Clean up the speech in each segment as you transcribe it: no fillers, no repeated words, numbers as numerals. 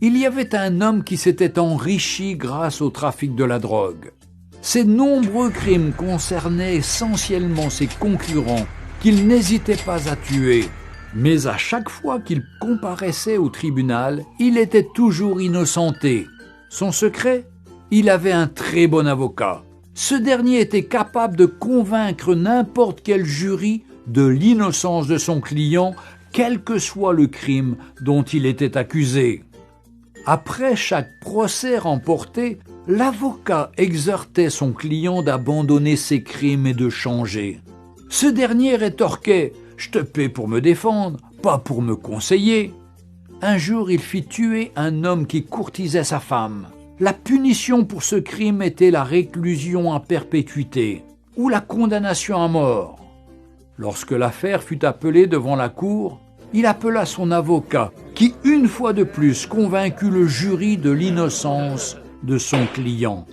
Il y avait un homme qui s'était enrichi grâce au trafic de la drogue. Ses nombreux crimes concernaient essentiellement ses concurrents qu'il n'hésitait pas à tuer. Mais à chaque fois qu'il comparaissait au tribunal, il était toujours innocenté. Son secret ? Il avait un très bon avocat. Ce dernier était capable de convaincre n'importe quel jury de l'innocence de son client, quel que soit le crime dont il était accusé. Après chaque procès remporté, l'avocat exhortait son client d'abandonner ses crimes et de changer. Ce dernier rétorquait « Je te paie pour me défendre, pas pour me conseiller ». Un jour, il fit tuer un homme qui courtisait sa femme. La punition pour ce crime était la réclusion à perpétuité ou la condamnation à mort. Lorsque l'affaire fut appelée devant la cour, il appela son avocat qui, une fois de plus, convaincut le jury de l'innocence de son client.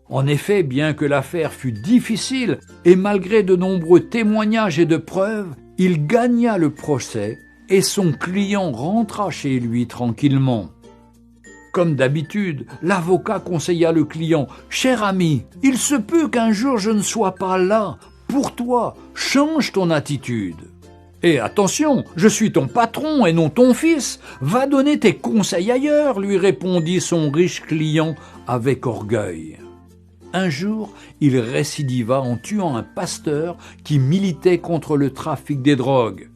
En effet, bien que l'affaire fût difficile et malgré de nombreux témoignages et de preuves, il gagna le procès et son client rentra chez lui tranquillement. Comme d'habitude, l'avocat conseilla le client « Cher ami, il se peut qu'un jour je ne sois pas là. Pour toi, change ton attitude. Et attention, je suis ton patron et non ton fils. Va donner tes conseils ailleurs, lui répondit son riche client avec orgueil. Un jour, il récidiva en tuant un pasteur qui militait contre le trafic des drogues.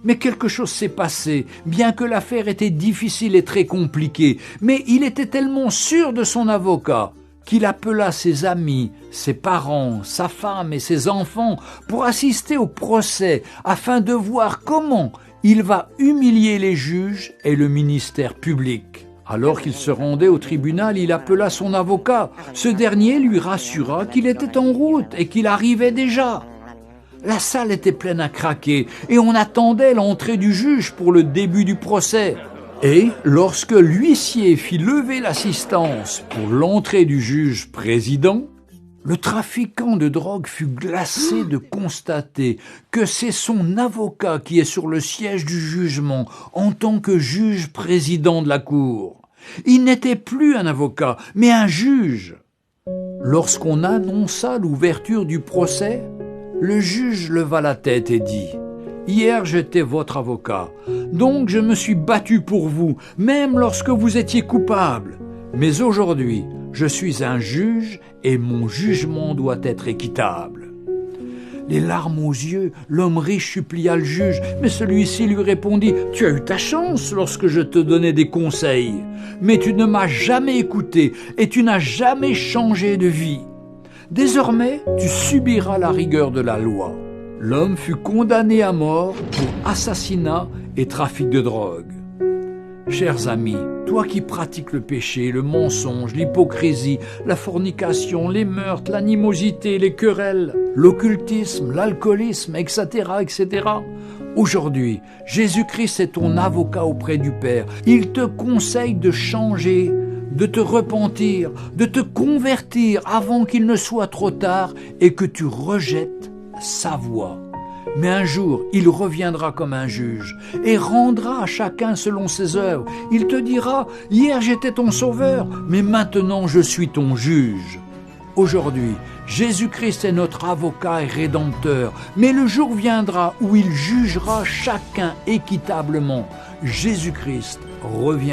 Mais quelque chose s'est passé, bien que l'affaire était difficile et très compliquée. Mais il était tellement sûr de son avocat qu'il appela ses amis, ses parents, sa femme et ses enfants pour assister au procès afin de voir comment il va humilier les juges et le ministère public. Alors qu'il se rendait au tribunal, il appela son avocat. Ce dernier lui rassura qu'il était en route et qu'il arrivait déjà. La salle était pleine à craquer et on attendait l'entrée du juge pour le début du procès. Et lorsque l'huissier fit lever l'assistance pour l'entrée du juge président, le trafiquant de drogue fut glacé de constater que c'est son avocat qui est sur le siège du jugement en tant que juge président de la cour. Il n'était plus un avocat, mais un juge. Lorsqu'on annonça l'ouverture du procès, le juge leva la tête et dit « Hier, j'étais votre avocat, donc je me suis battu pour vous, même lorsque vous étiez coupable. Mais aujourd'hui, je suis un juge et mon jugement doit être équitable. » Les larmes aux yeux, l'homme riche supplia le juge, mais celui-ci lui répondit « Tu as eu ta chance lorsque je te donnais des conseils, mais tu ne m'as jamais écouté et tu n'as jamais changé de vie. Désormais, tu subiras la rigueur de la loi. » L'homme fut condamné à mort pour assassinat et trafic de drogue. Chers amis, toi qui pratiques le péché, le mensonge, l'hypocrisie, la fornication, les meurtres, l'animosité, les querelles, l'occultisme, l'alcoolisme, etc., etc., aujourd'hui, Jésus-Christ est ton avocat auprès du Père. Il te conseille de changer, de te repentir, de te convertir avant qu'il ne soit trop tard et que tu rejettes sa voix. Mais un jour, il reviendra comme un juge et rendra à chacun selon ses œuvres. Il te dira « Hier j'étais ton sauveur, mais maintenant je suis ton juge. » Aujourd'hui, Jésus-Christ est notre avocat et rédempteur, mais le jour viendra où il jugera chacun équitablement. Jésus-Christ revient.